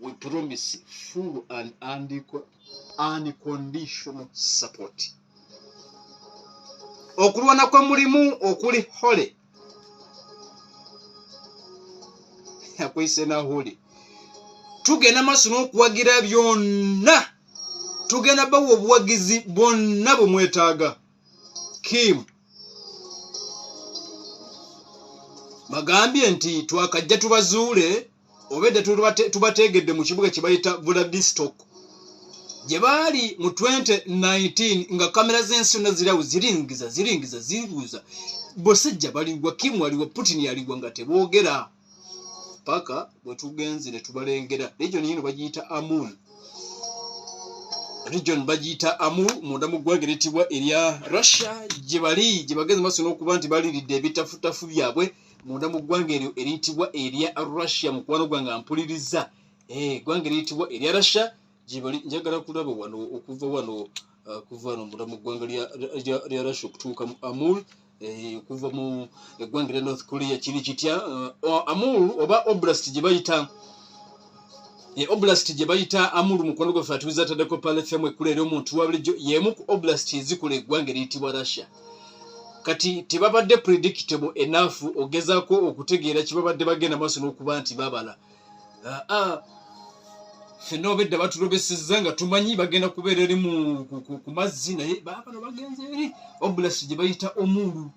we promise full and unconditional support. Okulwana kwa mulimu okuli hole yakwise na hole tugenda maaso n'okuwagira byonna tugenda bawo obuwagizi bonna bwe mwetaaga. Kim bagambye nti twakajja tubazuule obedde tubategedde mu kibuga kye bayita Vladivostok gye baali mu 2019 nga kamera z'ensi yonna zirawo ziringiza zibuuza bosejja baliwa, Kim aliwa, Putin aliwa nga teboogera paka bwe tugenze ne tubalengera. Region yino bagiyita Amur. Region bagiyita Amur munda mu ggwanga eritibwa erya Russia gye bagenze maaso n'okuba nti baliridde ebitafutafu byabwe munda mu ggwanga eryo eritibwa erya Russia. Mukwano gwange ampuliriza ggwanga eritibwa erya Russia gye bali. Njagala kulaba wano okuva wano munda mu ggwanga lya Russia okutuuka mu Amur okuva mu eggwanga lya North Korea kiri kitya Amur oba Oblast gye bayita Oblast gye bayita Amur. Mukwano gwaffe atuwiza ataddeko Pale FM ekulera omuntu wa bulijjo y'emu ku Oblast ezikola eggwanga eritibwa Russia. Kati tebabadde predictable enough ogezaako okutegeera kibabadde bagenda maaso n'okuba nti babala. Fenna obedda batulobesezza nga tumanyi bagenda kubeera eri ku mazzi naye baabano bagenze eri Oblast gye bayita Amur.